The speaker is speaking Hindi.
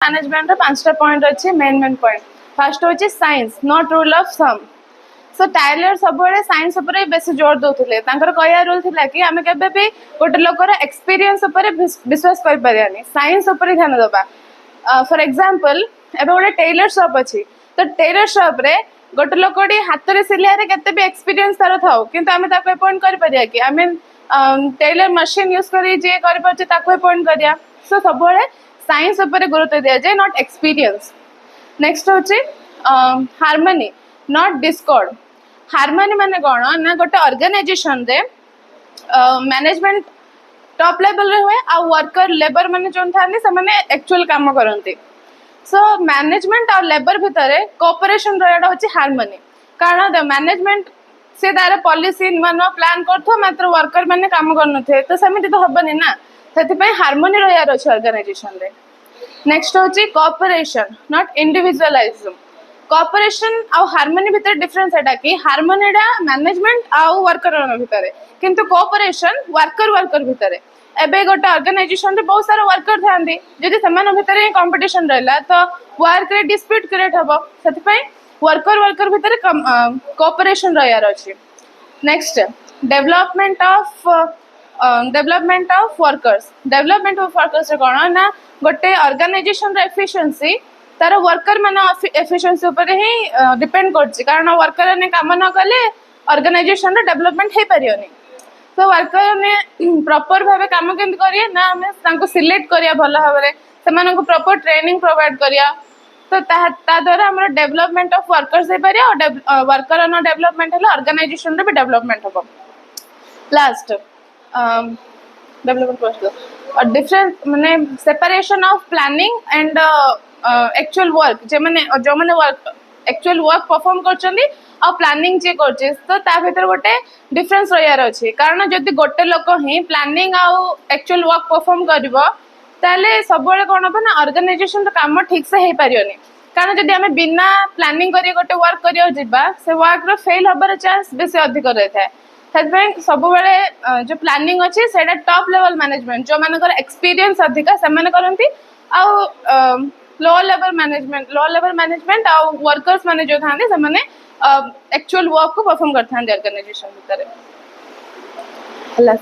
मैनेजमेंट पांचटा पॉइंट अच्छे मेन पॉइंट फर्स्ट हूँ साइंस नॉट रूल ऑफ सम सो टाइलर सब साइंस उपर बेसी जोर दौले कह रूल थी कि आम के गोटे लोकर एक्सपीरियंस विश्वास कर साइंस उपर ध्यान दबा फॉर एग्जांपल एबे गोटे टेलर शॉप अच्छी तो टेलर शॉप रे गोटे लोकटी हाथ में सिलाई केते भी एक्सपीरियंस तार थाउ किंतु आम अपॉइंट कर कि आम टेलर मशीन यूज कर अपॉइंट करिया सो सब साइंस उपर गुरुत्व दिया जाए नॉट एक्सपीरियंस नेक्स्ट हूँ हार्मोनी नॉट डिस्कॉर्ड हार्मोनी माने कौन ना गोटे ऑर्गेनाइजेशन रे मैनेजमेंट टॉप लेवल रे हुए आ वर्कर लेबर माने जोन थांदी से माने एक्चुअल काम करंती सो मैनेजमेंट और लेबर भितर कोऑपरेशन रहाटा होची हार्मोनी कारण द मैनेजमेंट से तार पॉलिसी मान प्लान करथो मात्र वर्कर माने काम करनथे तो सेमिति तो हबनी ना सेति पय हार्मोनी रहार अछि ऑर्गेनाइजेशन रे नेक्स्ट होची कोऑपरेशन नॉट इंडिविजुअलिज्म कोऑपरेशन और हार्मोनी भितर डिफरेंस एटा कि हार्मोनीडा मैनेजमेंट और वर्कर भितर किंतु कोऑपरेशन वर्कर वर्कर भितर एबे गोटे ऑर्गेनाइजेशन रे बहुत सारा वर्कर थांदी जदि समान भितर कंपटीशन रहला तो वर्क रे डिस्प्यूट क्रिएट हबो सेति पय वर्कर वर्कर भितर कोऑपरेशन रहार अछि नेक्स्ट डेवलपमेंट ऑफ वर्कर्स कोन ना गोटे ऑर्गेनाइजेशन रे एफिशिएंसी तार वर्कर मान एफिशिएंसी ऊपर ही डिपेंड करछि कारण वर्कर ने काम न कले ऑर्गेनाइजेशन रे डेवलपमेंट हे परियोनी तो वर्कर ने प्रॉपर भाबे काम केंद करिए ना हमें तांको सिलेक्ट करिया भलो भाबरे सेमान को प्रॉपर ट्रेनिंग प्रोवाइड करिया तो ता द्वारा हमर डेवलपमेंट ऑफ वर्कर्स हे परिया और वर्कर न डेवलपमेंट है ऑर्गेनाइजेशन रे भी डेवलपमेंट हबो लास्ट डेवलपमेंट प्रोसेस और डिफरेंस माने separation of planning and actual work जो मैंने वर्क एक्चुअल वर्क परफॉर्म करछंदी और प्लानिंग जे करछे तो ता भीतर गोटे डिफरेंस रहियार अछि कारण जदि गोटे लोक ही प्लानिंग और एक्चुअल वर्क परफॉर्म करबो ताले सब बेले कोन हो ना ऑर्गेनाइजेशन रो काम ठीक से हे परियोनी कारण जदि हमें बिना प्लानिंग करी गोटे वर्क करियो जिबा से वर्क रो फेल होबार चांस बेसी अधिक रहता है सब बेले जो प्लानिंग अच्छे सेटा टॉप लेवल मैनेजमेंट जो मानकर एक्सपीरियंस अधिका से माने करंती आ लो लेवल मैनेजमेंट और वर्कर्स माने जो थांदे से माने एक्चुअल वर्क को परफॉर्म करथांदे ऑर्गेनाइजेशन भीतर हला